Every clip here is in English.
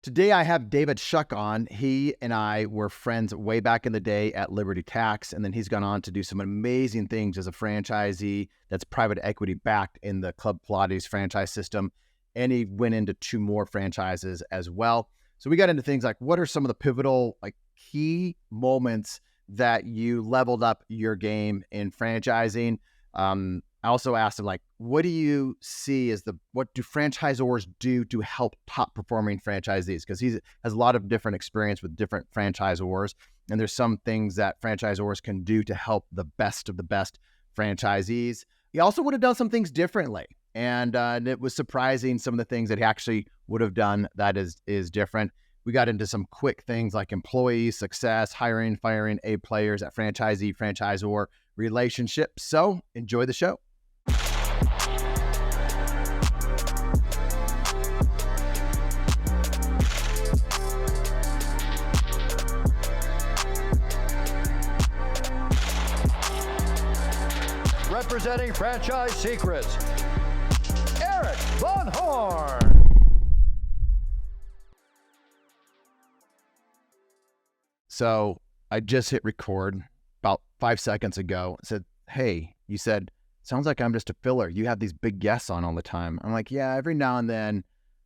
Today I have David Schuck on. He and I were friends way back in the day at Liberty Tax, and then he's gone on to do some amazing things as a franchisee that's private equity backed in the Club Pilates franchise system, and he went into 2 more franchises as well. So we got into things like, what are some of the pivotal, key moments that you leveled up your game in franchising? I also asked him, what do you see as what do franchisors do to help top performing franchisees? Because he has a lot of different experience with different franchisors, and there's some things that franchisors can do to help the best of the best franchisees. He also would have done some things differently, and it was surprising some of the things that he actually would have done that is different. We got into some quick things like employee success, hiring, firing A players at franchisee-franchisor relationships. So enjoy the show. Representing Franchise Secrets, Erik Von Horn. So I just hit record about 5 seconds ago. I said, hey, you said, sounds like I'm just a filler. You have these big guests on all the time. I'm like, yeah, every now and then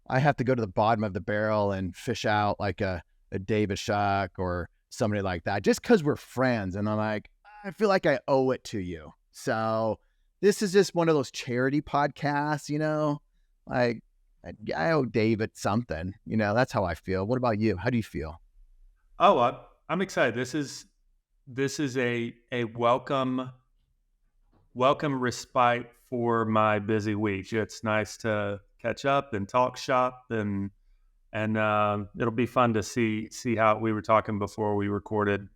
I have to go to the bottom of the barrel and fish out like a David Schuck or somebody like that, just because we're friends. And I'm like, I feel like I owe it to you. So this is just one of those charity podcasts, I owe David something, that's how I feel. What about you? How do you feel? Oh, I'm excited. This is a welcome respite for my busy week. It's nice to catch up and talk shop, and it'll be fun to see how we were talking before we recorded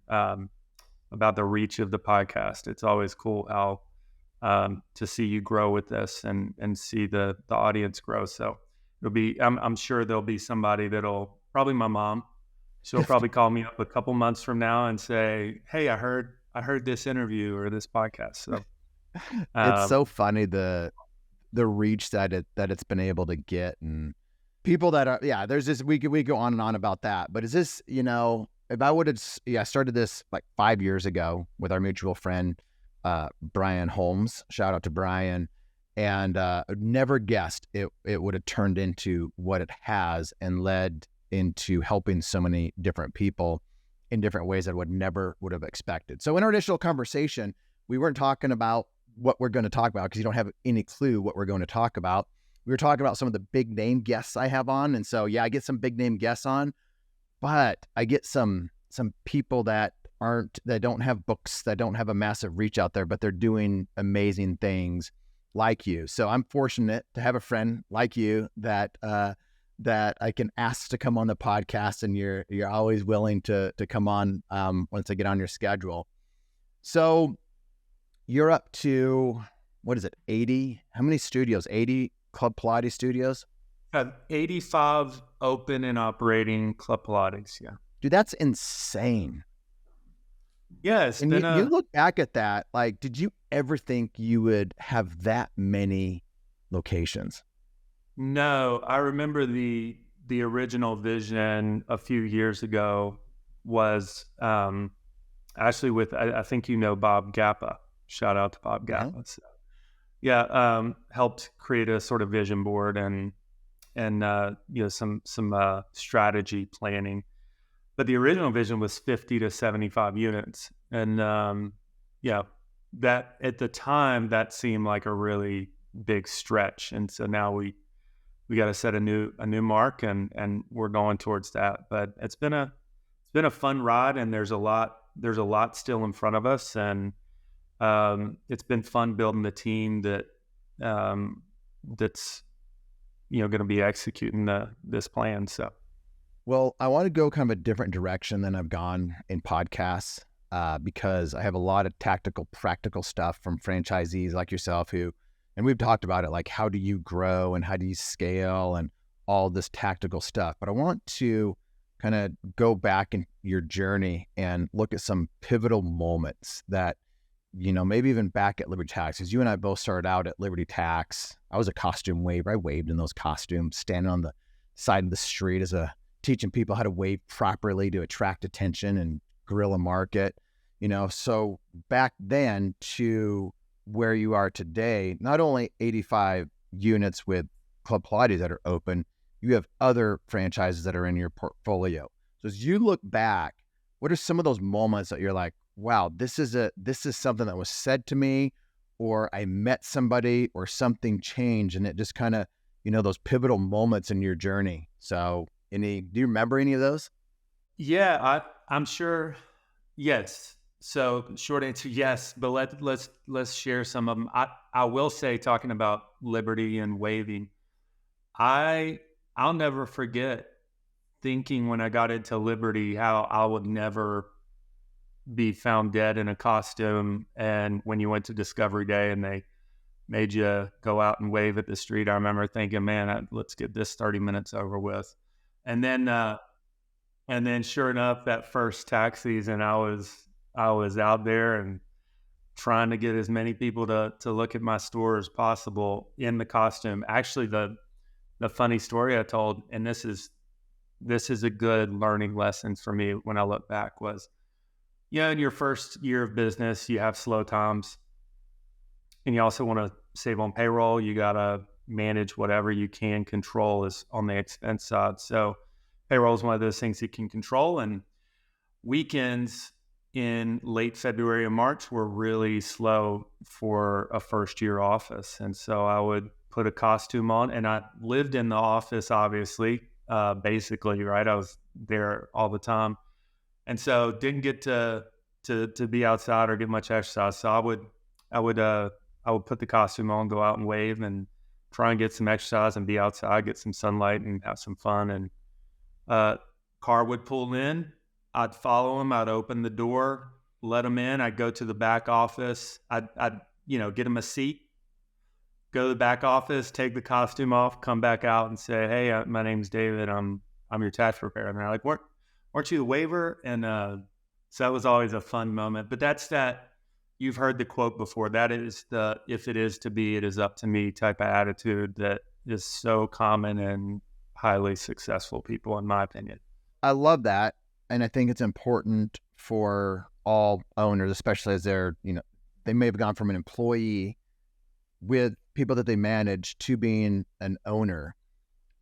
about the reach of the podcast. It's always cool how to see you grow with this and see the audience grow. So it'll be I'm sure there'll be somebody that'll, probably my mom. She'll probably call me up a couple months from now and say, hey, I heard this interview or this podcast. So it's so funny the reach that it's been able to get, and people that are, there's this, we go on and on about that. But is this, if I would have, started this 5 years ago with our mutual friend, Brian Holmes, shout out to Brian, and never guessed it would have turned into what it has and led into helping so many different people in different ways that I would have expected. So in our initial conversation, we weren't talking about what we're going to talk about because you don't have any clue what we're going to talk about. We were talking about some of the big name guests I have on. And so, I get some big name guests on, but I get some people that don't have books, that don't have a massive reach out there, but they're doing amazing things like you. So I'm fortunate to have a friend like you that I can ask to come on the podcast, and you're always willing to come on once I get on your schedule. So you're up to, what is it, 80? How many studios? 80 Club Pilates studios? 85 open and operating Club Pilates, yeah. Dude, that's insane. Yes. And you look back at that, did you ever think you would have that many locations? No, I remember the original vision a few years ago was actually with, I think Bob Gappa. Shout out to Bob Gappa. So, helped create a sort of vision board and some strategy planning. But the original vision was 50 to 75 units, and that at the time that seemed like a really big stretch, and so now we got to set a new mark, and we're going towards that. But it's been a fun ride, and there's a lot still in front of us, and it's been fun building the team that's going to be executing this plan. So, well, I want to go kind of a different direction than I've gone in podcasts because I have a lot of tactical, practical stuff from franchisees like yourself and we've talked about it, how do you grow and how do you scale and all this tactical stuff. But I want to kind of go back in your journey and look at some pivotal moments that, maybe even back at Liberty Tax, because you and I both started out at Liberty Tax. I was a costume waver. I waved in those costumes, standing on the side of the street as a teaching people how to wave properly to attract attention and guerrilla market, so back then to where you are today, not only 85 units with Club Pilates that are open, you have other franchises that are in your portfolio. So as you look back, what are some of those moments that you're like, wow, this is something that was said to me, or I met somebody, or something changed, and it just kind of, those pivotal moments in your journey. So do you remember any of those? Yeah, I'm sure. Yes. So short answer, yes, but let's share some of them. I will say, talking about liberty and waving, I'll never forget thinking when I got into Liberty how I would never be found dead in a costume. And when you went to Discovery Day and they made you go out and wave at the street, I remember thinking, man, let's get this 30 minutes over with. And then sure enough, that first tax season, I was out there and trying to get as many people to look at my store as possible in the costume. Actually, the funny story I told, and this is a good learning lesson for me when I look back, was, in your first year of business, you have slow times, and you also want to save on payroll. You got to manage whatever you can control is on the expense side. So payroll is one of those things you can control, and weekends in late February and March were really slow for a first year office. And so I would put a costume on, and I lived in the office, obviously, basically, right? I was there all the time. And so didn't get to be outside or get much exercise. So I would put the costume on, go out and wave and try and get some exercise and be outside, get some sunlight and have some fun. And car would pull in. I'd follow him. I'd open the door, let him in. I'd go to the back office. I'd get him a seat, go to the back office, take the costume off, come back out and say, hey, my name's David. I'm your tax preparer. And they're like, weren't you the waiver? And so that was always a fun moment. But that's that. You've heard the quote before. That is the, if it is to be, it is up to me type of attitude that is so common in highly successful people, in my opinion. I love that. And I think it's important for all owners, especially as they're, they may have gone from an employee with people that they manage to being an owner.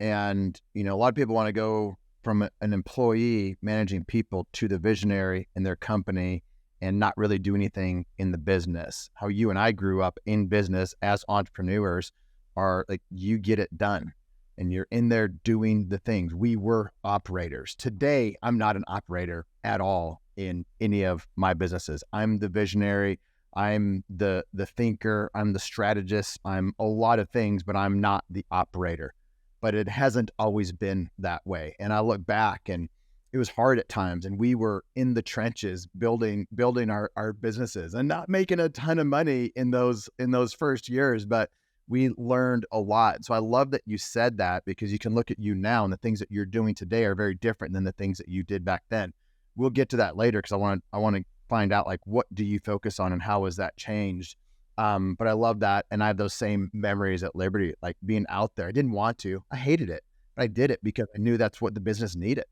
And, a lot of people want to go from an employee managing people to the visionary in their company and not really do anything in the business. How you and I grew up in business as entrepreneurs are like, you get it done and you're in there doing the things. We were operators. Today, I'm not an operator at all in any of my businesses. I'm the visionary. I'm the thinker. I'm the strategist. I'm a lot of things, but I'm not the operator. But it hasn't always been that way. And I look back and it was hard at times, and we were in the trenches building our businesses and not making a ton of money in those first years, but we learned a lot. So I love that you said that, because you can look at you now and the things that you're doing today are very different than the things that you did back then. We'll get to that later, because I want to find out, like, what do you focus on and how has that changed? But I love that. And I have those same memories at Liberty, like being out there. I didn't want to, I hated it, but I did it because I knew that's what the business needed.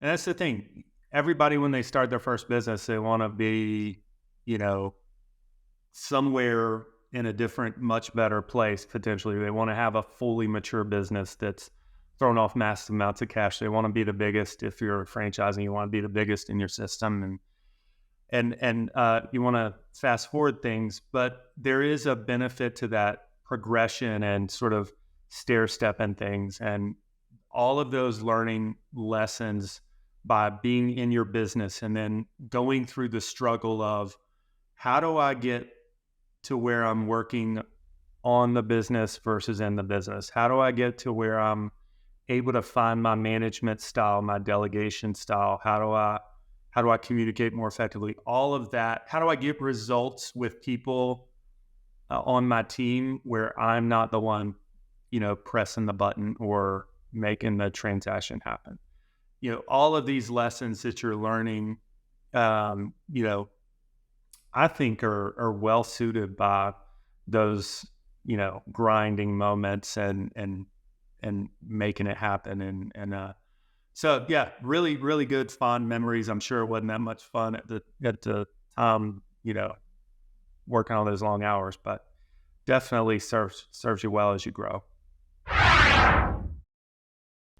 And that's the thing. Everybody, when they start their first business, they want to be, somewhere in a different, much better place, potentially. They want to have a fully mature business that's throwing off massive amounts of cash. They want to be the biggest. If you're franchising, you want to be the biggest in your system. And you want to fast forward things, but there is a benefit to that progression and sort of stair-stepping things. And all of those learning lessons by being in your business and then going through the struggle of, how do I get to where I'm working on the business versus in the business? How do I get to where I'm able to find my management style, my delegation style? How do I communicate more effectively? All of that. How do I get results with people on my team where I'm not the one, pressing the button or making the transaction happen? All of these lessons that you're learning, I think are well suited by those, grinding moments and making it happen. So yeah, really, really good fond memories. I'm sure it wasn't that much fun at the time, working on those long hours, but definitely serves you well as you grow.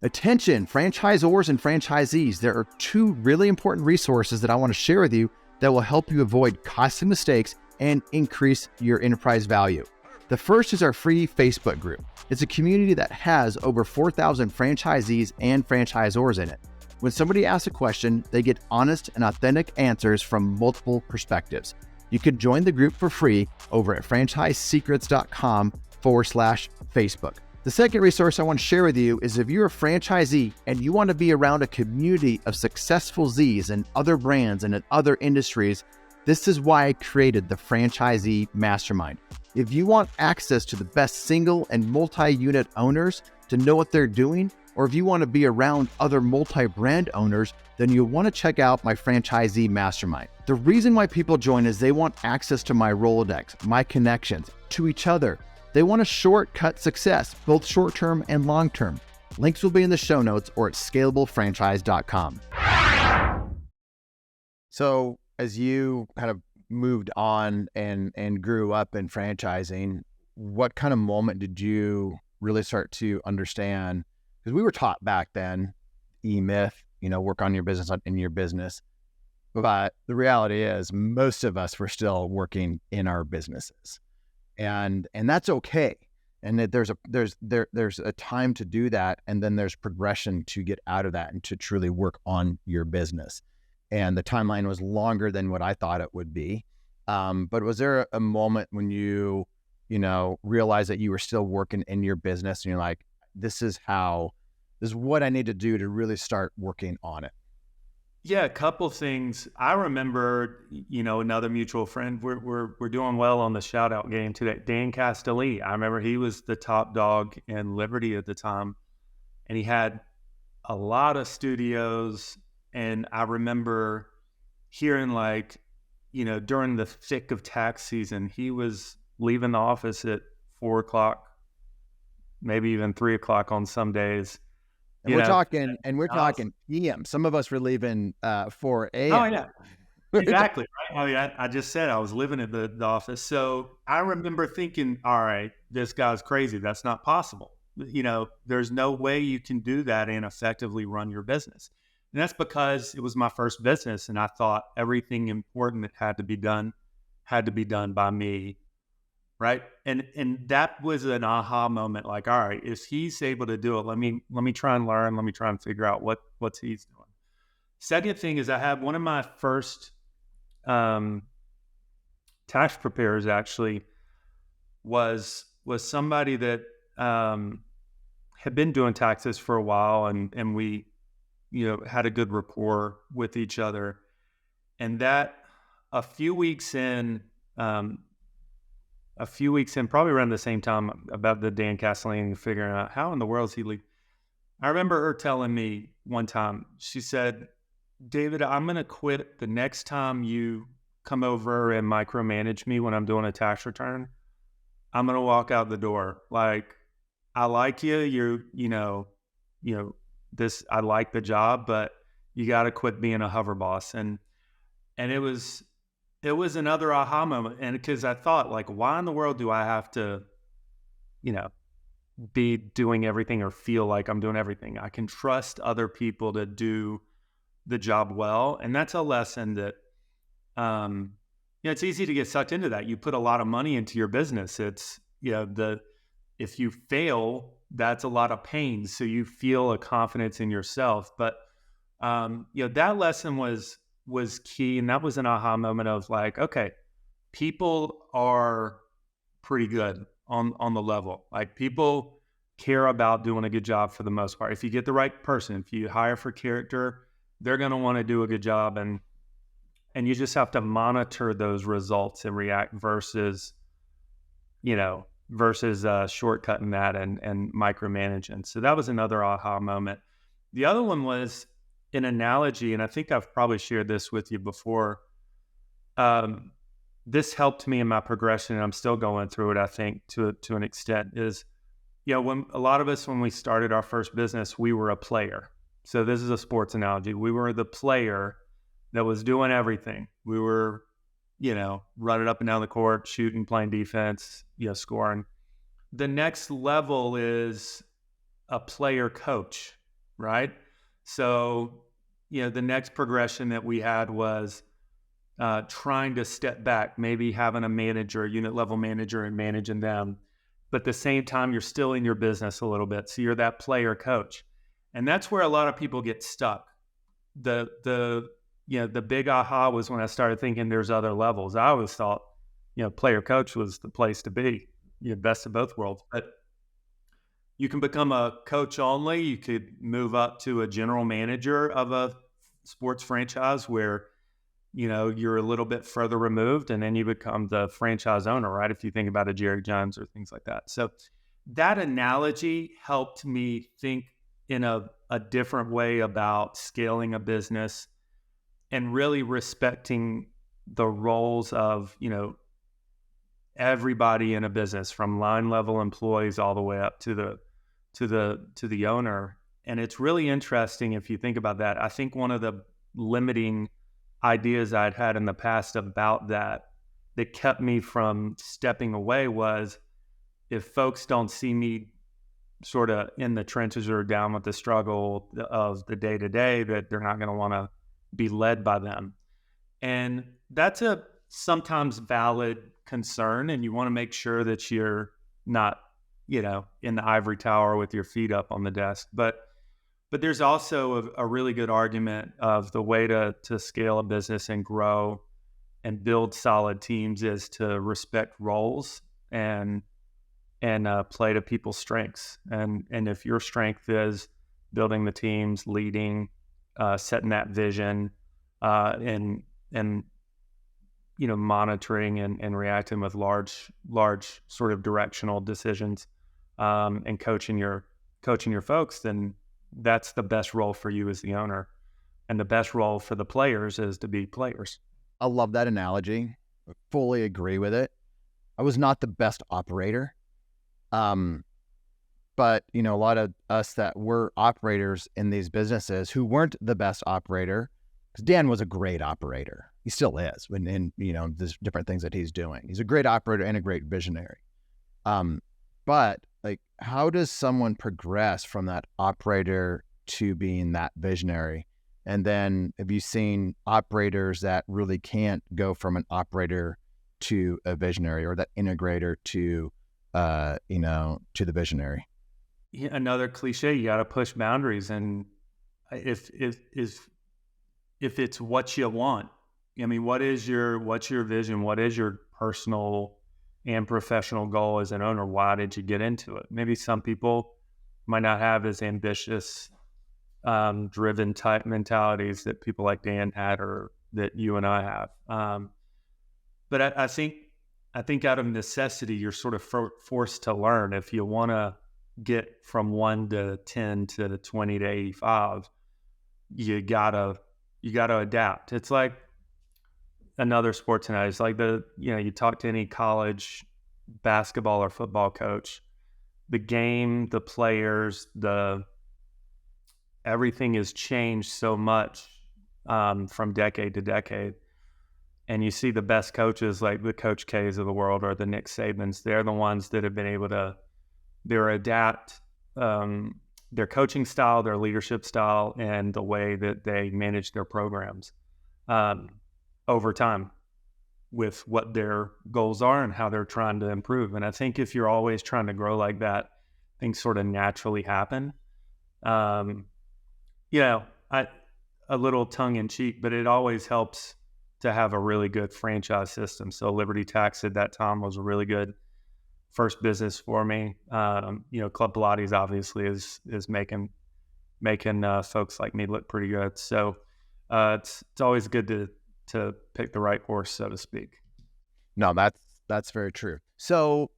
Attention, franchisors and franchisees. There are two really important resources that I want to share with you that will help you avoid costly mistakes and increase your enterprise value. The first is our free Facebook group. It's a community that has over 4,000 franchisees and franchisors in it. When somebody asks a question, they get honest and authentic answers from multiple perspectives. You can join the group for free over at franchisesecrets.com/Facebook. The second resource I want to share with you is if you're a franchisee and you want to be around a community of successful Zs and other brands and in other industries, this is why I created the Franchisee Mastermind. If you want access to the best single and multi-unit owners to know what they're doing, or if you want to be around other multi-brand owners, then you'll want to check out my Franchisee Mastermind. The reason why people join is they want access to my Rolodex, my connections, to each other. They want a shortcut success, both short-term and long-term. Links will be in the show notes or at scalablefranchise.com. So as you kind of moved on and grew up in franchising, what kind of moment did you really start to understand? Because we were taught back then, E-Myth, work on your business in your business. But the reality is most of us were still working in our businesses. And that's okay. And that there's a time to do that. And then there's progression to get out of that and to truly work on your business. And the timeline was longer than what I thought it would be. But was there a moment when you realized that you were still working in your business and you're like, this is what I need to do to really start working on it? Yeah, a couple things. I remember, another mutual friend, we're doing well on the shout out game today. Dan Castelli. I remember he was the top dog in Liberty at the time, and he had a lot of studios. And I remember hearing during the thick of tax season, he was leaving the office at 4:00, maybe even 3:00 on some days. And we're talking PM. Some of us were leaving 4 a.m. Oh yeah, exactly. Right? Oh yeah, I just said I was living at the office. So I remember thinking, all right, this guy's crazy. That's not possible. There's no way you can do that and effectively run your business. And that's because it was my first business, and I thought everything important that had to be done by me, right? And that was an aha moment. Like, all right, if he's able to do it, let me try and learn. Let me try and figure out what he's doing. Second thing is I had one of my first tax preparers actually was somebody that had been doing taxes for a while, and we had a good rapport with each other. And that a few weeks in, probably around the same time about the Dan Castellini, figuring out how in the world is he leave. I remember her telling me one time, she said, David, I'm going to quit the next time you come over and micromanage me when I'm doing a tax return. I'm going to walk out the door. Like, I like you, I like the job, but you got to quit being a hover boss. And it was another aha moment. And because I thought, like, why in the world do I have to, be doing everything or feel like I'm doing everything? I can trust other people to do the job well. And that's a lesson that, it's easy to get sucked into that. You put a lot of money into your business. It's, if you fail, that's a lot of pain. So you feel a confidence in yourself. But, that lesson was key. And that was an aha moment of like, okay, people are pretty good on the level. Like, people care about doing a good job for the most part. If you get the right person, if you hire for character, they're going to want to do a good job. And you just have to monitor those results and react versus shortcutting that and micromanaging. So that was another aha moment. The other one was an analogy, and I think I've probably shared this with you before. This helped me in my progression, and I'm still going through it, I think, to an extent, is, when a lot of us, when we started our first business, we were a player. So this is a sports analogy. We were the player that was doing everything. We were, running up and down the court, shooting, playing defense, scoring. The next level is a player coach, right? So, the next progression that we had was trying to step back, maybe having a manager, a unit level manager, and managing them. But at the same time, you're still in your business a little bit. So you're that player coach. And that's where a lot of people get stuck. The big aha was when I started thinking there's other levels. I always thought, player coach was the place to be, best of both worlds. But you can become a coach only. You could move up to a general manager of a sports franchise where, you're a little bit further removed, and then you become the franchise owner, right? If you think about a Jerry Jones or things like that. So that analogy helped me think in a different way about scaling a business and really respecting the roles of, everybody in a business, from line level employees all the way up to the owner. And it's really interesting if you think about that. I think one of the limiting ideas I'd had in the past about that kept me from stepping away was, if folks don't see me sort of in the trenches or down with the struggle of the day to day, that they're not going to want to be led by them. And that's a sometimes valid concern. And you want to make sure that you're not, in the ivory tower with your feet up on the desk. But there's also a really good argument of the way to scale a business and grow and build solid teams is to respect roles and play to people's strengths. And if your strength is building the teams, leading, setting that vision, and monitoring and reacting with large sort of directional decisions, and coaching your folks, then that's the best role for you as the owner. And the best role for the players is to be players. I love that analogy. I fully agree with it. I was not the best operator. But, a lot of us that were operators in these businesses who weren't the best operator, because Dan was a great operator. He still is, and there's different things that he's doing. He's a great operator and a great visionary. But how does someone progress from that operator to being that visionary? And then have you seen operators that really can't go from an operator to a visionary, or that integrator to the visionary? Yeah, another cliche, you got to push boundaries. And if it's what you want, what's your vision? What is your personal and professional goal as an owner? Why did you get into it? Maybe some people might not have as ambitious, driven type mentalities that people like Dan had, or that you and I have. But I think out of necessity, you're sort of forced to learn. If you want to get from 1 to 10 to 20 to 85, you gotta adapt. It's like another sports analogy. It's like you talk to any college basketball or football coach, the game, the players, everything has changed so much from decade to decade. And you see the best coaches, like the Coach K's of the world or the Nick Sabans, they're the ones that have been able to adapt their coaching style, their leadership style, and the way that they manage their programs over time with what their goals are and how they're trying to improve. And I think if you're always trying to grow like that, things sort of naturally happen. A little tongue in cheek, but it always helps to have a really good franchise system. So Liberty Tax at that time was a really good first business for me. Club Pilates obviously is making folks like me look pretty good. So it's always good to pick the right horse, so to speak. No, that's very true. So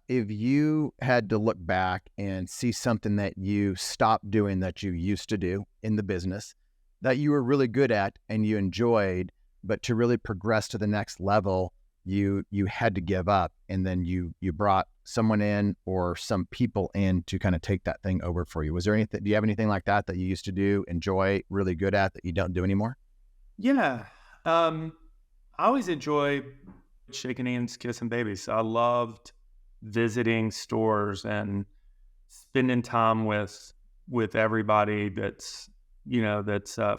if you had to look back and see something that you stopped doing that you used to do in the business that you were really good at and you enjoyed, but to really progress to the next level, you had to give up, and then you brought someone in or some people in to kind of take that thing over for you? Was there anything, do you have anything like that you used to do, enjoy, really good at, that you don't do anymore? Yeah. I always enjoy shaking hands, kissing babies. I loved visiting stores and spending time with everybody that's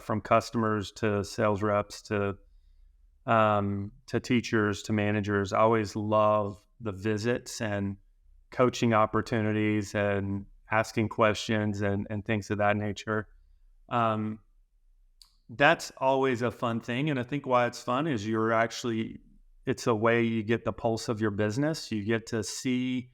from customers to sales reps to teachers to managers. I always love the visits and coaching opportunities and asking questions and things of that nature. That's always a fun thing. And I think why it's fun is it's a way you get the pulse of your business. You get to see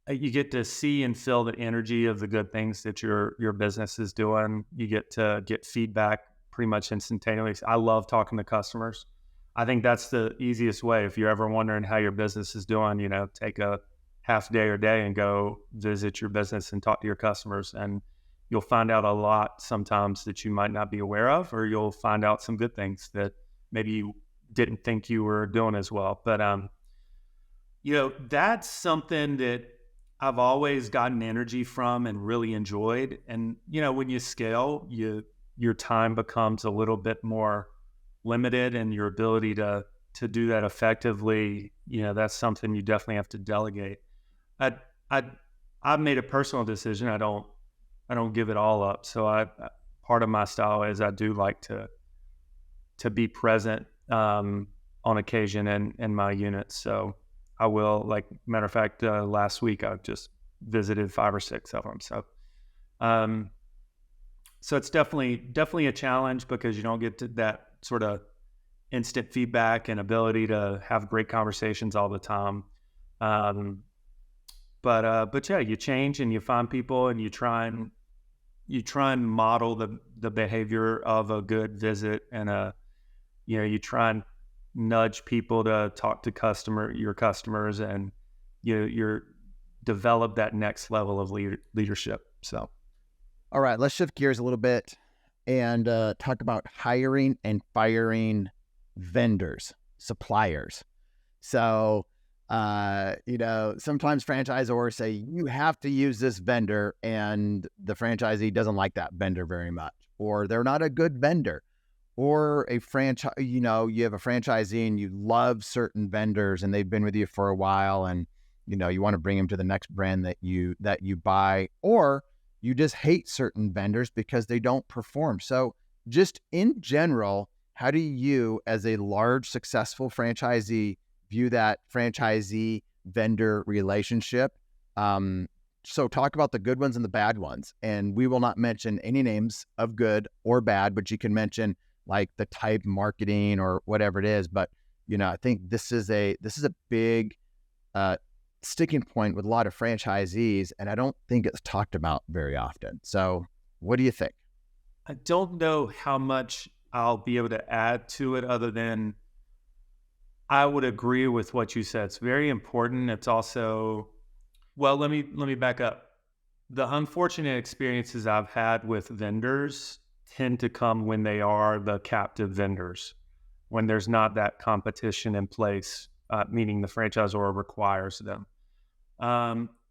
and feel the energy of the good things that your business is doing. You get to get feedback pretty much instantaneously. I love talking to customers. I think that's the easiest way. If you're ever wondering how your business is doing, take a half day or day and go visit your business and talk to your customers. And you'll find out a lot sometimes that you might not be aware of, or you'll find out some good things that maybe you didn't think you were doing as well. But, that's something that I've always gotten energy from and really enjoyed. And, when you scale, your time becomes a little bit more limited, and your ability to do that effectively, that's something you definitely have to delegate. I've made a personal decision. I don't give it all up. So part of my style is I do like to be present on occasion in my units. So I will, like, matter of fact, last week I just visited 5 or 6 of them. So it's definitely a challenge because you don't get to that sort of instant feedback and ability to have great conversations all the time. But yeah, you change and you find people and you try and model the behavior of a good visit, and you try and nudge people to talk to your customers, and you're develop that next level of leadership. So, all right, let's shift gears a little bit and talk about hiring and firing vendors, suppliers. So, sometimes franchisors say you have to use this vendor, and the franchisee doesn't like that vendor very much, or they're not a good vendor, or you have a franchisee and you love certain vendors and they've been with you for a while, and you want to bring them to the next brand that you buy, or you just hate certain vendors because they don't perform. So just in general, how do you, as a large, successful franchisee, view that franchisee vendor relationship? So talk about the good ones and the bad ones. And we will not mention any names of good or bad, but you can mention like the type marketing or whatever it is. But, I think this is a big sticking point with a lot of franchisees, and I don't think it's talked about very often. So what do you think? I don't know how much I'll be able to add to it other than I would agree with what you said. It's very important. It's also, well, let me back up. The unfortunate experiences I've had with vendors tend to come when they are the captive vendors, when there's not that competition in place, meaning the franchisor requires them.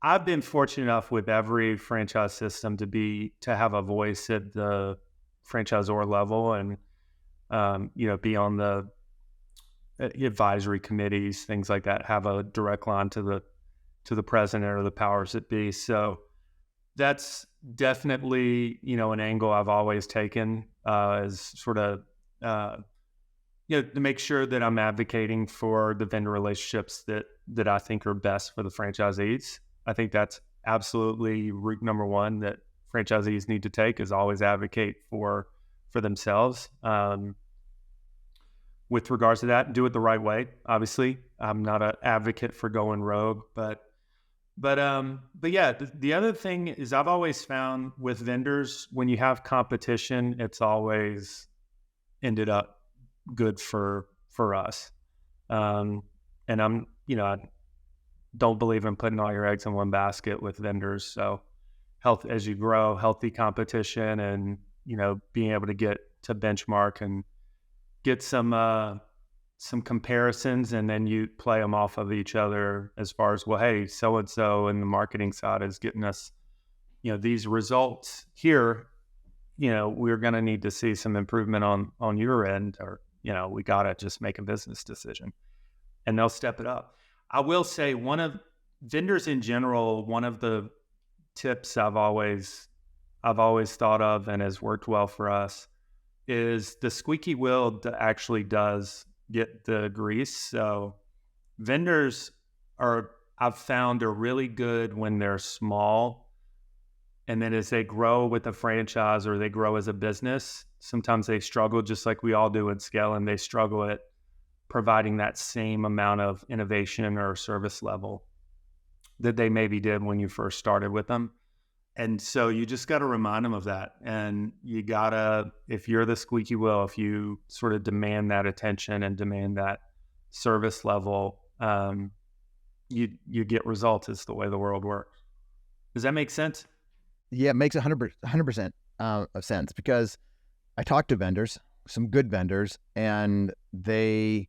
I've been fortunate enough with every franchise system to have a voice at the franchisor level, and be on the advisory committees, things like that, have a direct line to the president or the powers that be. So that's definitely, an angle I've always taken, as sort of, to make sure that I'm advocating for the vendor relationships that I think are best for the franchisees. I think that's absolutely route number one that franchisees need to take, is always advocate for themselves. With regards to that, do it the right way. Obviously, I'm not an advocate for going rogue, but yeah, the other thing is I've always found with vendors, when you have competition, it's always ended up good for us. And I don't believe in putting all your eggs in one basket with vendors. So as you grow, healthy competition, and, being able to get to benchmark and get some some comparisons, and then you play them off of each other as far as, well, hey, so-and-so in the marketing side is getting us, these results here. We're going to need to see some improvement on your end, or, we got to just make a business decision, and they'll step it up. I will say, one of vendors in general, one of the tips I've always thought of and has worked well for us is the squeaky wheel actually does get the grease. So vendors I've found are really good when they're small. And then as they grow with a franchise or they grow as a business, sometimes they struggle, just like we all do at scale, and they struggle at providing that same amount of innovation or service level that they maybe did when you first started with them. And so you just got to remind them of that. And you got to, if you're the squeaky wheel, if you sort of demand that attention and demand that service level, you get results. It's the way the world works. Does that make sense? Yeah, it makes 100% of sense, because I talk to vendors, some good vendors, and they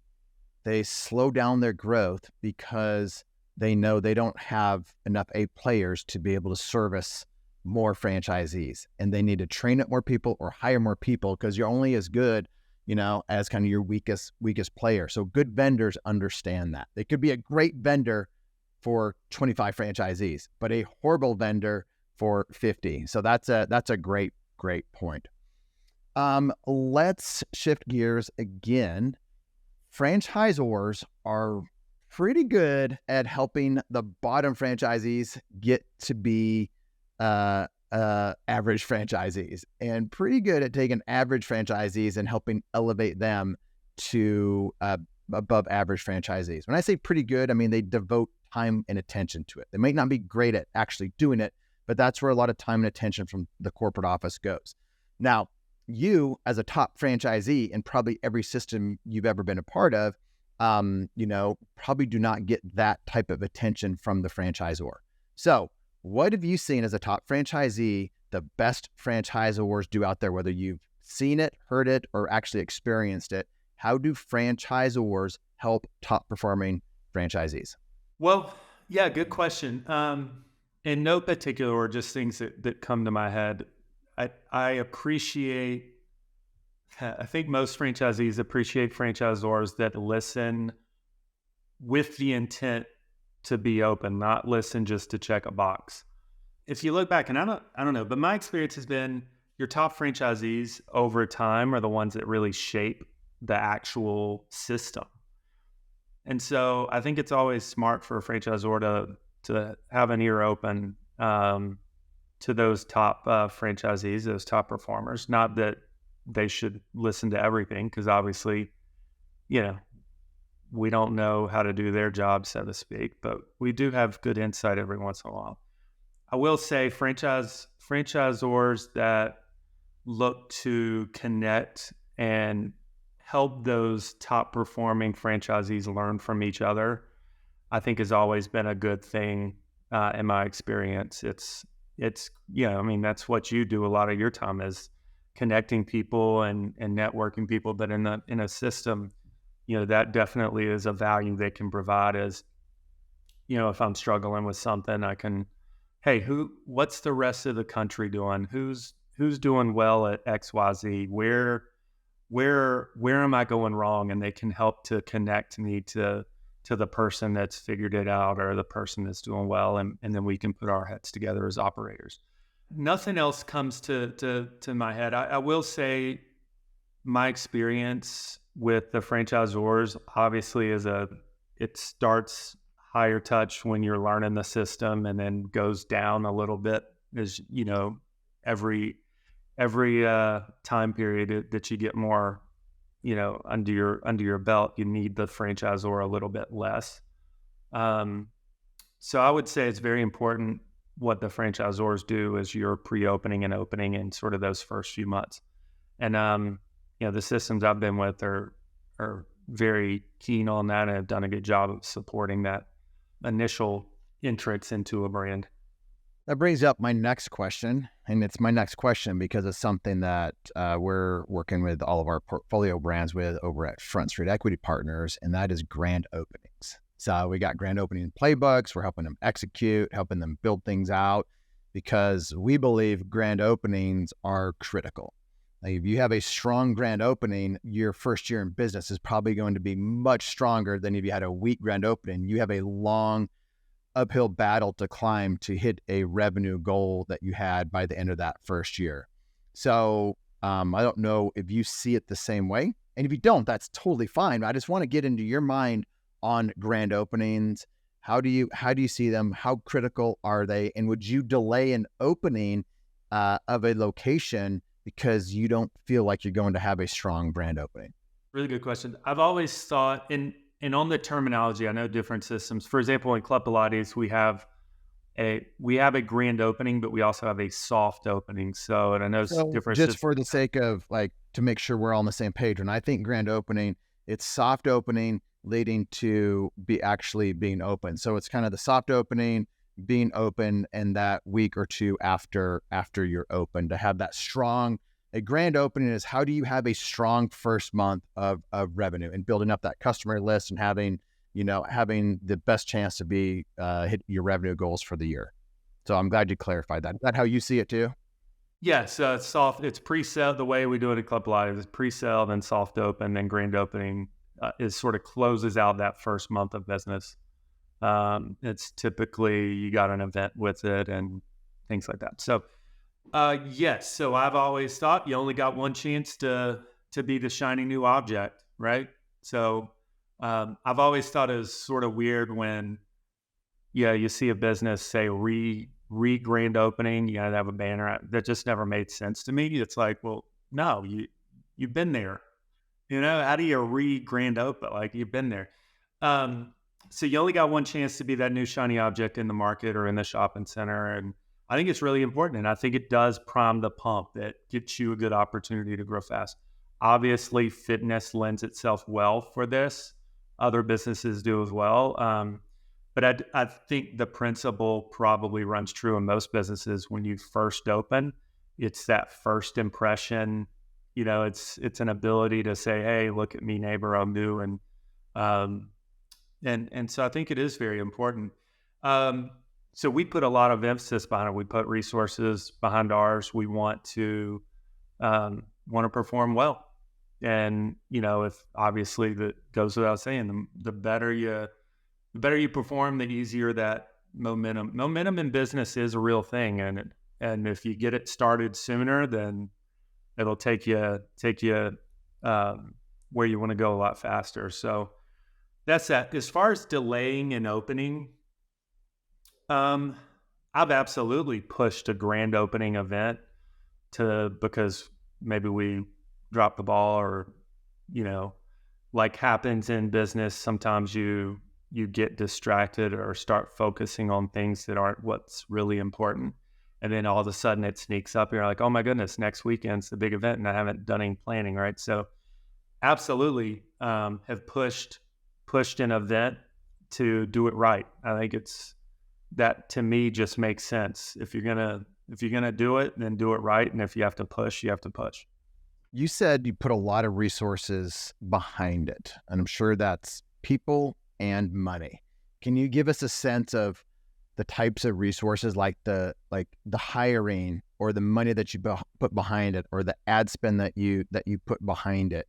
slow down their growth because they know they don't have enough A players to be able to service more franchisees, and they need to train up more people or hire more people, because you're only as good, as kind of your weakest player. So good vendors understand that. They could be a great vendor for 25 franchisees, but a horrible vendor for 50. So that's a great point. Let's shift gears again. Franchisors are pretty good at helping the bottom franchisees get to be average franchisees, and pretty good at taking average franchisees and helping elevate them to above average franchisees. When I say pretty good, I mean they devote time and attention to it. They might not be great at actually doing it, but that's where a lot of time and attention from the corporate office goes. Now, you as a top franchisee in probably every system you've ever been a part of, probably do not get that type of attention from the franchisor. So what have you seen as a top franchisee, the best franchisors do out there, whether you've seen it, heard it, or actually experienced it? How do franchisors help top performing franchisees? Well, yeah, good question. In no particular order, just things that come to my head. I think most franchisees appreciate franchisors that listen with the intent to be open, not listen just to check a box. If you look back, and I don't know, but my experience has been your top franchisees over time are the ones that really shape the actual system. And so I think it's always smart for a franchisor to have an ear open to those top franchisees, those top performers. Not that they should listen to everything, because obviously, we don't know how to do their job, so to speak, but we do have good insight every once in a while. I will say franchisors that look to connect and help those top performing franchisees learn from each other, I think has always been a good thing in my experience. It's that's what you do a lot of your time, is connecting people and networking people, but in a system, that definitely is a value they can provide. As if I'm struggling with something, I can, hey, what's the rest of the country doing? Who's doing well at XYZ? Where am I going wrong? And they can help to connect me to the person that's figured it out, or the person that's doing well, and then we can put our heads together as operators. Nothing else comes to my head. I will say my experience with the franchisors obviously it starts higher touch when you're learning the system, and then goes down a little bit as every time period that you get more under your belt, you need the franchisor a little bit less. So I would say it's very important what the franchisors do as you're pre-opening and opening in sort of those first few months. And the systems I've been with are very keen on that, and have done a good job of supporting that initial entrance into a brand. That brings up my next question, and it's my next question because it's something that we're working with all of our portfolio brands with over at Front Street Equity Partners, and that is grand openings. So we got grand opening playbooks. We're helping them execute, helping them build things out, because we believe grand openings are critical. Like if you have a strong grand opening, your first year in business is probably going to be much stronger than if you had a weak grand opening. You have a long uphill battle to climb to hit a revenue goal that you had by the end of that first year. So I don't know if you see it the same way. And if you don't, that's totally fine. I just want to get into your mind on grand openings. How do you see them? How critical are they? And would you delay an opening of a location because you don't feel like you're going to have a strong brand opening? Really good question. I've always thought, and on the terminology, I know different systems. For example, in Club Pilates, we have a grand opening, but we also have a soft opening. So, and I know different just systems. For the sake of to make sure we're all on the same page, when I think grand opening, it's soft opening leading to actually being open. So it's kind of the soft opening, being open, and that week or two after you're open to have that strong. A grand opening is, how do you have a strong first month of revenue and building up that customer list and having the best chance to hit your revenue goals for the year. So I'm glad you clarified that. Is that how you see it too? Yes, soft. It's pre-sale. The way we do it at Club Pilates is pre-sale, then soft open, then grand opening is sort of closes out that first month of business. It's typically you got an event with it and things like that. So. Yes. So I've always thought you only got one chance to be the shiny new object, right? So I've always thought it was sort of weird when, you see a business say grand opening, you gotta have a banner out. That just never made sense to me. It's like, well, no, you've been there. How do you grand open? Like you've been there. So you only got one chance to be that new shiny object in the market or in the shopping center, and I think it's really important, and I think it does prime the pump that gets you a good opportunity to grow fast. Obviously, fitness lends itself well for this. Other businesses do as well. But I think the principle probably runs true in most businesses. When you first open, it's that first impression. It's an ability to say, "Hey, look at me, neighbor, I'm new," and so I think it is very important. So we put a lot of emphasis behind it. We put resources behind ours. We want to perform well, and if obviously that goes without saying, the better you perform, the easier that momentum in business is a real thing, and if you get it started sooner, then it'll take you where you want to go a lot faster. So that's that. As far as delaying an opening. I've absolutely pushed a grand opening event because maybe we dropped the ball or, like happens in business. Sometimes you get distracted or start focusing on things that aren't what's really important. And then all of a sudden it sneaks up. You're like, oh my goodness, next weekend's the big event and I haven't done any planning. Right. So absolutely, have pushed an event to do it right. I think that to me just makes sense. If you're gonna do it, then do it right. And if you have to push, you have to push. You said you put a lot of resources behind it, and I'm sure that's people and money. Can you give us a sense of the types of resources, like the hiring or the money that you put behind it, or the ad spend that you put behind it?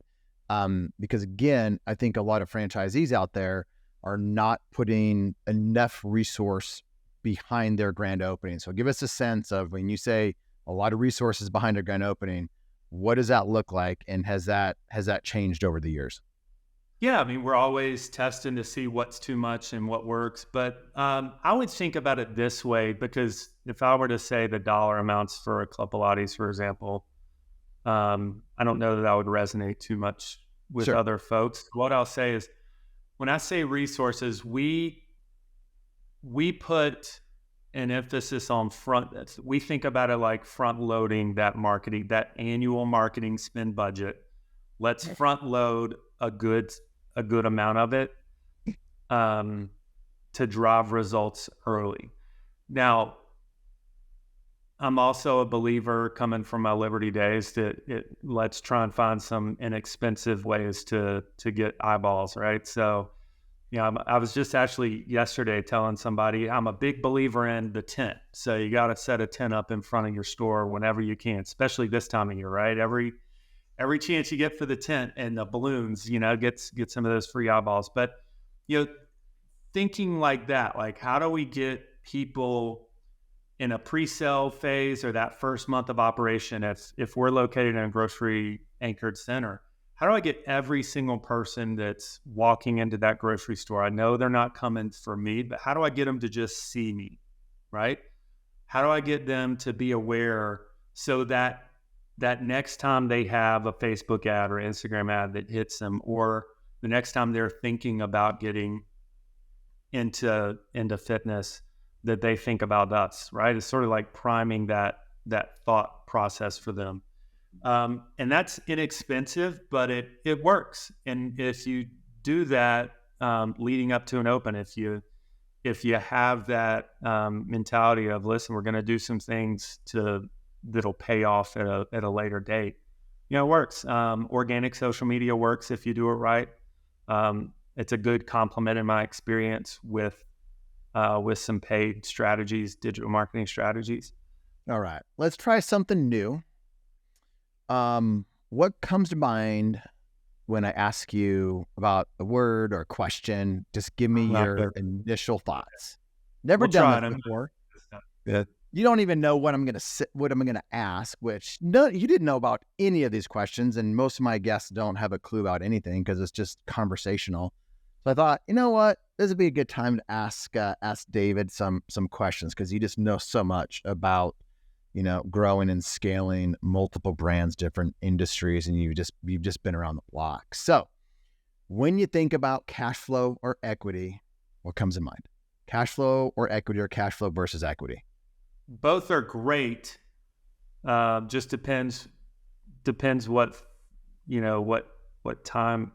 Because again, I think a lot of franchisees out there are not putting enough resource behind their grand opening. So give us a sense of, when you say a lot of resources behind a grand opening, what does that look like? And has that changed over the years? Yeah, I mean, we're always testing to see what's too much and what works. But I would think about it this way, because if I were to say the dollar amounts for a Club Pilates, for example, I don't know that would resonate too much with Sure. other folks. What I'll say is, when I say resources, we put an emphasis on we think about it like front loading that marketing, that annual marketing spend budget. Let's front load a good amount of it to drive results early. Now, I'm also a believer, coming from my Liberty days, that let's try and find some inexpensive ways to get eyeballs, right? So, I was just actually yesterday telling somebody I'm a big believer in the tent. So you got to set a tent up in front of your store whenever you can, especially this time of year, right? Every chance you get for the tent and the balloons, get some of those free eyeballs. But thinking like that, like how do we get people in a pre-sale phase or that first month of operation, if we're located in a grocery anchored center, how do I get every single person that's walking into that grocery store? I know they're not coming for me, but how do I get them to just see me, right? How do I get them to be aware so that next time they have a Facebook ad or Instagram ad that hits them, or the next time they're thinking about getting into fitness, that they think about us, right? It's sort of like priming that thought process for them. And that's inexpensive, but it works. And if you do that leading up to an open, if you have that mentality of, listen, we're going to do some things that'll pay off at a later date, it works. Organic social media works if you do it right. It's a good complement in my experience with some paid strategies, digital marketing strategies. All right, let's try something new. What comes to mind when I ask you about a word or a question? Just give me your initial thoughts. Never done that before. Yeah. You don't even know what I'm gonna ask, which you didn't know about any of these questions, and most of my guests don't have a clue about anything because it's just conversational. So I thought, you know what, this would be a good time to ask David some questions, because you just know so much about growing and scaling multiple brands, different industries, and you've just been around the block. So when you think about cash flow or equity, what comes in mind? Cash flow or equity, or cash flow versus equity? Both are great. Just depends what time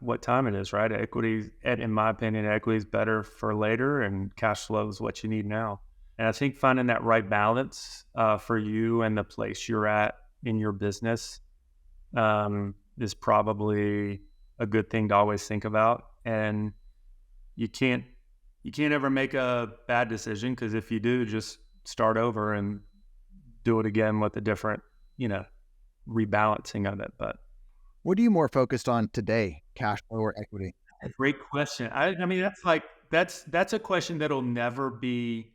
it is, right? Equity, in my opinion, equity is better for later, and cash flow is what you need now. And I think finding that right balance for you and the place you're at in your business is probably a good thing to always think about. And you can't ever make a bad decision, because if you do, just start over and do it again with a different, rebalancing of it. But what are you more focused on today, cash flow or equity? A great question. I mean, that's a question that'll never be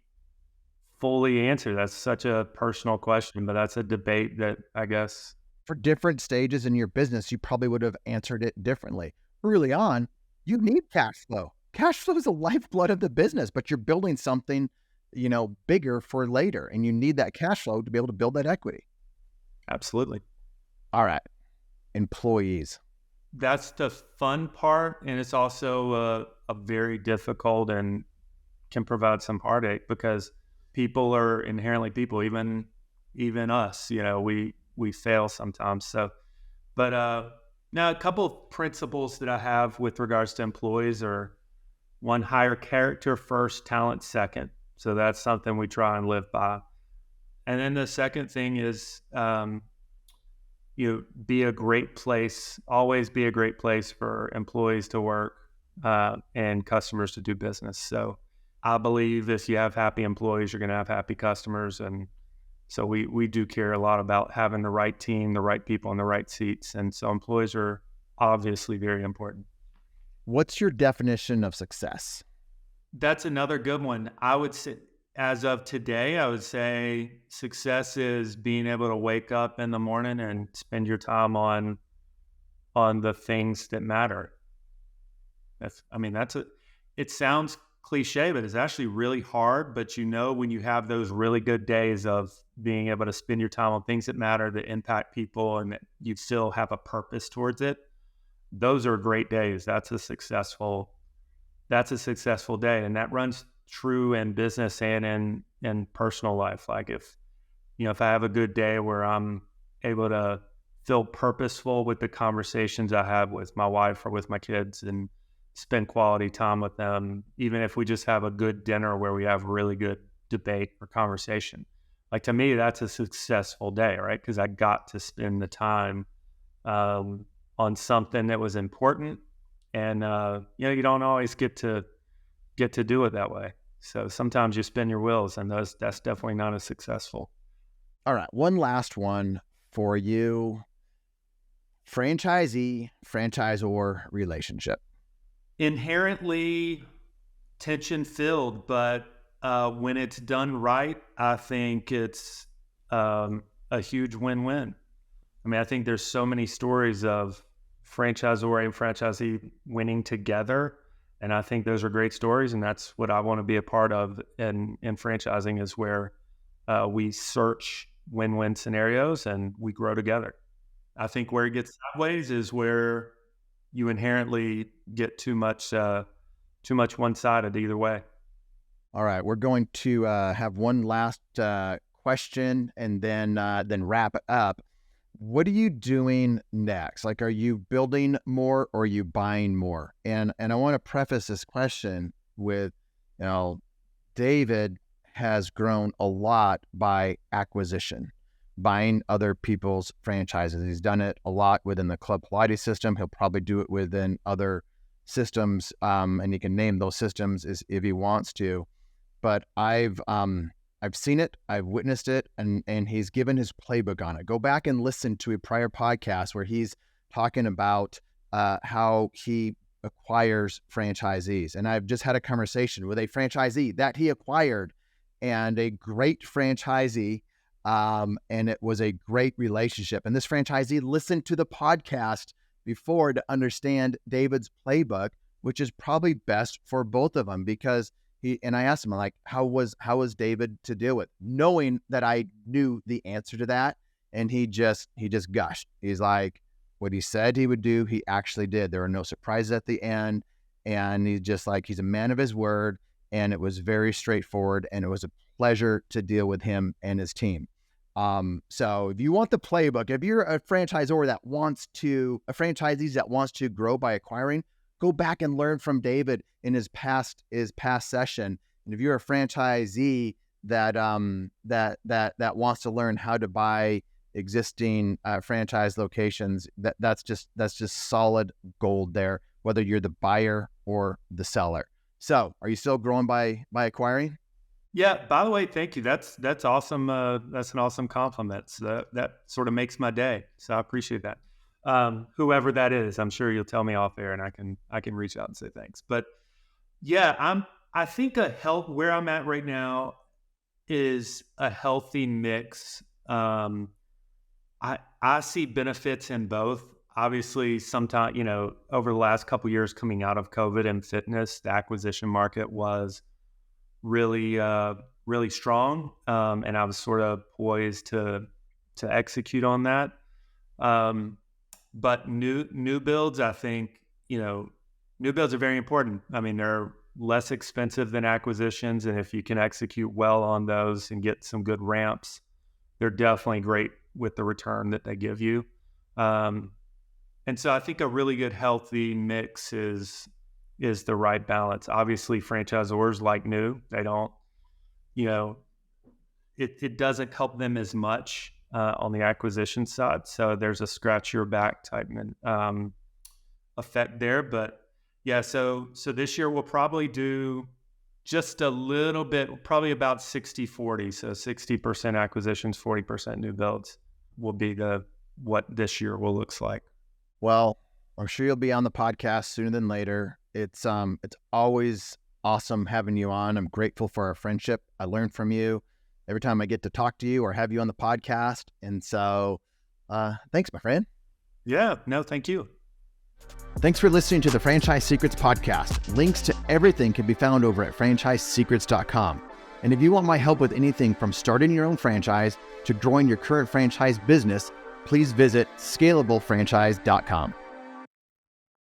fully answered. That's such a personal question, but that's a debate that, I guess, for different stages in your business, you probably would have answered it differently. Early on, you need cash flow. Cash flow is the lifeblood of the business, but you're building something, bigger for later, and you need that cash flow to be able to build that equity. Absolutely. All right. Employees. That's the fun part, and it's also a very difficult and can provide some heartache, because people are inherently people. Even us, we fail sometimes. So, but now a couple of principles that I have with regards to employees are: one, hire character first, talent second. So that's something we try and live by. And then the second thing is, be a great place. Always be a great place for employees to work and customers to do business. So I believe if you have happy employees, you're going to have happy customers. And so we do care a lot about having the right team, the right people in the right seats. And so employees are obviously very important. What's your definition of success? That's another good one. I would say, as of today, I would say success is being able to wake up in the morning and spend your time on the things that matter. It sounds cliche, but it's actually really hard. But when you have those really good days of being able to spend your time on things that matter, that impact people, and that you still have a purpose towards it, those are great days. That's a successful day. And that runs true in business and in personal life. Like if I have a good day where I'm able to feel purposeful with the conversations I have with my wife or with my kids, and spend quality time with them, even if we just have a good dinner where we have really good debate or conversation, Like, to me, that's a successful day, right? Because I got to spend the time on something that was important, and you don't always get to do it that way. So sometimes you spin your wheels, and that's definitely not as successful. All right, one last one for you. Franchisee-franchisor relationship. Inherently tension-filled, but when it's done right, I think it's a huge win-win. I mean, I think there's so many stories of franchisor and franchisee winning together, and I think those are great stories, and that's what I want to be a part of in franchising, is where we search win-win scenarios and we grow together. I think where it gets sideways is where you inherently get too much one-sided either way. All right, we're going to have one last question and then wrap it up. What are you doing next? Like, are you building more or are you buying more? And I want to preface this question with, David has grown a lot by acquisition, buying other people's franchises. He's done it a lot within the Club Pilates system. He'll probably do it within other systems, and he can name those systems if he wants to. But I've seen it, I've witnessed it, and he's given his playbook on it. Go back and listen to a prior podcast where he's talking about how he acquires franchisees. And I've just had a conversation with a franchisee that he acquired, and a great franchisee, and it was a great relationship. And this franchisee listened to the podcast before to understand David's playbook, which is probably best for both of them, because and I asked him, like, how was David to deal with, knowing that I knew the answer to that. And he just gushed. He's like, what he said he would do, he actually did. There were no surprises at the end. And he's just like, he's a man of his word. And it was very straightforward. And it was a pleasure to deal with him and his team. So if you want the playbook, if you're a franchisor that wants to grow by acquiring, go back and learn from David in his past session. And if you're a franchisee that wants to learn how to buy existing franchise locations, that's just solid gold there, whether you're the buyer or the seller. So, are you still growing by acquiring? Yeah. By the way, thank you. That's awesome. That's an awesome compliment. So that sort of makes my day. So I appreciate that. Whoever that is, I'm sure you'll tell me off air, and I can reach out and say thanks. But yeah, I think where I'm at right now is a healthy mix. I see benefits in both. Obviously, sometimes, over the last couple of years coming out of COVID and fitness, the acquisition market was really, really strong. And I was sort of poised to execute on that. But new builds, I think, new builds are very important. I mean, they're less expensive than acquisitions. And if you can execute well on those and get some good ramps, they're definitely great with the return that they give you. And so I think a really good, healthy mix is the right balance. Obviously, franchisors like new. They don't, it doesn't help them as much on the acquisition side. So there's a scratch your back type effect there. But yeah, so this year we'll probably do just a little bit, probably about 60-40. So 60% acquisitions, 40% new builds will be what this year will look like. Well, I'm sure you'll be on the podcast sooner than later. It's always awesome having you on. I'm grateful for our friendship. I learn from you every time I get to talk to you or have you on the podcast. And so thanks, my friend. Yeah, no, thank you. Thanks for listening to the Franchise Secrets podcast. Links to everything can be found over at franchisesecrets.com. And if you want my help with anything from starting your own franchise to growing your current franchise business, please visit scalablefranchise.com.